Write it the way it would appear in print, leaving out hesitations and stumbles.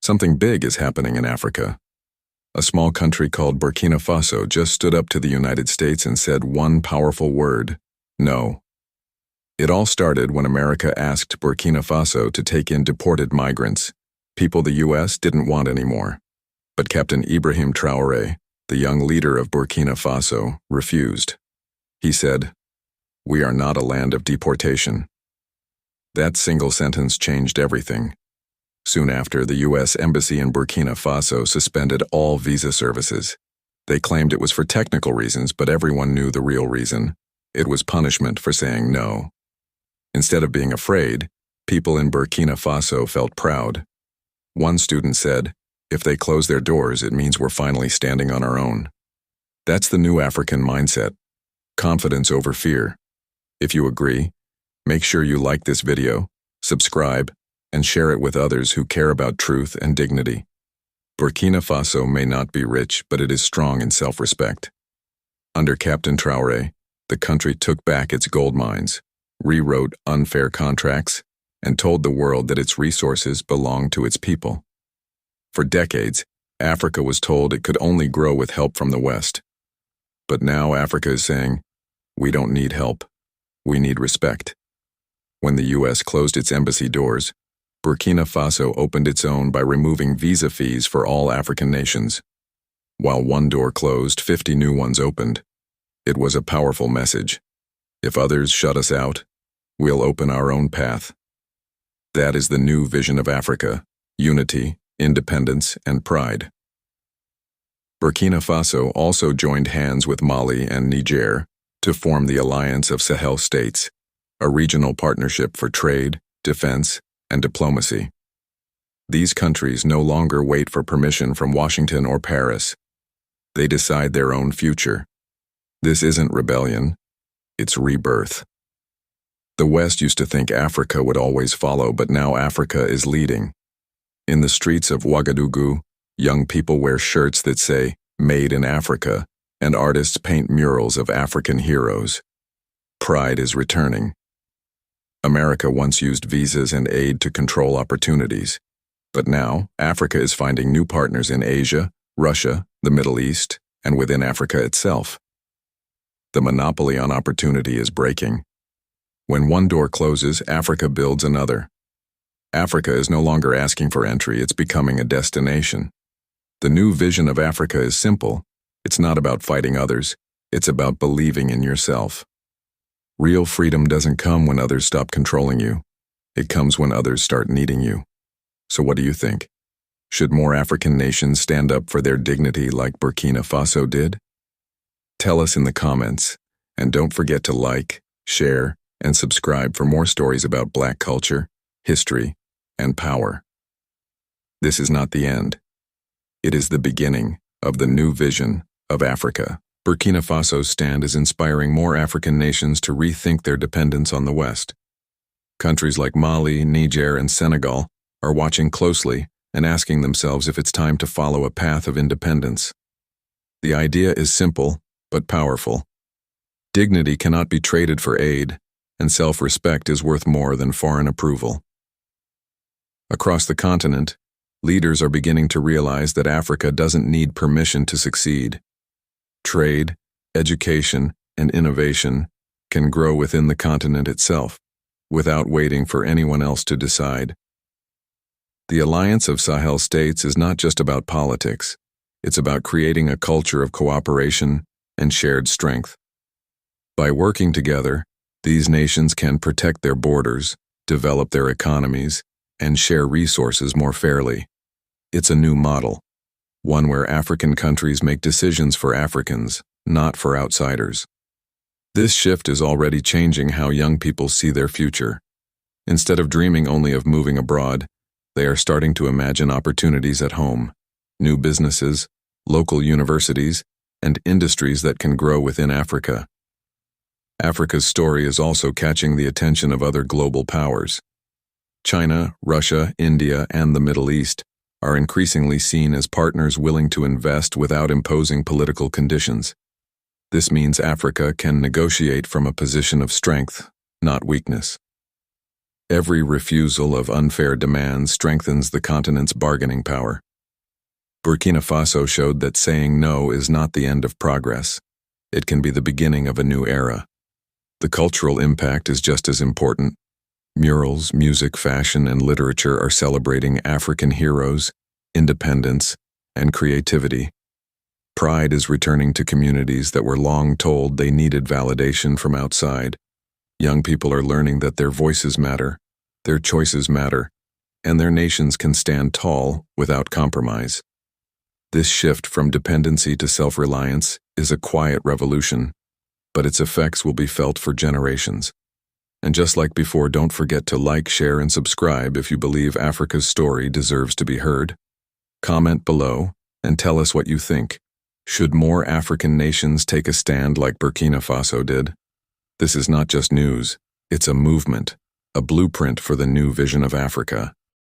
Something big is happening in Africa. A small country called Burkina Faso just stood up to the United States and said one powerful word: no. It all started when America asked Burkina Faso to take in deported migrants, people the U.S. didn't want anymore. But Captain Ibrahim Traoré, the young leader of Burkina Faso, refused. He said, "We are not a land of deportation." That single sentence changed everything. Soon after, the U.S. Embassy in Burkina Faso suspended all visa services. They claimed it was for technical reasons, but everyone knew the real reason. It was punishment for saying no. Instead of being afraid, people in Burkina Faso felt proud. One student said, "If they close their doors, it means we're finally standing on our own." That's the new African mindset. Confidence over fear. If you agree, make sure you like this video, subscribe, and share it with others who care about truth and dignity. Burkina Faso may not be rich, but it is strong in self-respect. Under Captain Traoré, the country took back its gold mines, rewrote unfair contracts, and told the world that its resources belong to its people. For decades, Africa was told it could only grow with help from the West. But now Africa is saying, "We don't need help. We need respect." When the U.S. closed its embassy doors, Burkina Faso opened its own by removing visa fees for all African nations. While one door closed, 50 new ones opened. It was a powerful message. If others shut us out, we'll open our own path. That is the new vision of Africa: unity, independence, and pride. Burkina Faso also joined hands with Mali and Niger to form the Alliance of Sahel States, a regional partnership for trade, defense, and diplomacy. These countries no longer wait for permission from Washington or Paris. They decide their own future. This isn't rebellion, it's rebirth. The West used to think Africa would always follow, but now Africa is leading. In the streets of Ouagadougou, young people wear shirts that say, "Made in Africa," and artists paint murals of African heroes. Pride is returning. America once used visas and aid to control opportunities. But now, Africa is finding new partners in Asia, Russia, the Middle East, and within Africa itself. The monopoly on opportunity is breaking. When one door closes, Africa builds another. Africa is no longer asking for entry, it's becoming a destination. The new vision of Africa is simple. It's not about fighting others, it's about believing in yourself. Real freedom doesn't come when others stop controlling you. It comes when others start needing you. So what do you think? Should more African nations stand up for their dignity like Burkina Faso did? Tell us in the comments, and don't forget to like, share, and subscribe for more stories about Black culture, history, and power. This is not the end. It is the beginning of the new vision of Africa. Burkina Faso's stand is inspiring more African nations to rethink their dependence on the West. Countries like Mali, Niger, and Senegal are watching closely and asking themselves if it's time to follow a path of independence. The idea is simple, but powerful. Dignity cannot be traded for aid, and self-respect is worth more than foreign approval. Across the continent, leaders are beginning to realize that Africa doesn't need permission to succeed. Trade, education, and innovation can grow within the continent itself, without waiting for anyone else to decide. The Alliance of Sahel States is not just about politics, it's about creating a culture of cooperation and shared strength. By working together, these nations can protect their borders, develop their economies, and share resources more fairly. It's a new model, one where African countries make decisions for Africans, not for outsiders. This shift is already changing how young people see their future. Instead of dreaming only of moving abroad, they are starting to imagine opportunities at home, new businesses, local universities, and industries that can grow within Africa. Africa's story is also catching the attention of other global powers. China, Russia, India, and the Middle East are increasingly seen as partners willing to invest without imposing political conditions. This means Africa can negotiate from a position of strength, not weakness. Every refusal of unfair demands strengthens the continent's bargaining power. Burkina Faso showed that saying no is not the end of progress. It can be the beginning of a new era. The cultural impact is just as important. Murals, music, fashion, and literature are celebrating African heroes, independence, and creativity. Pride is returning to communities that were long told they needed validation from outside. Young people are learning that their voices matter, their choices matter, and their nations can stand tall without compromise. This shift from dependency to self-reliance is a quiet revolution, but its effects will be felt for generations. And just like before, don't forget to like, share, and subscribe if you believe Africa's story deserves to be heard. Comment below and tell us what you think. Should more African nations take a stand like Burkina Faso did? This is not just news, it's a movement, a blueprint for the new vision of Africa.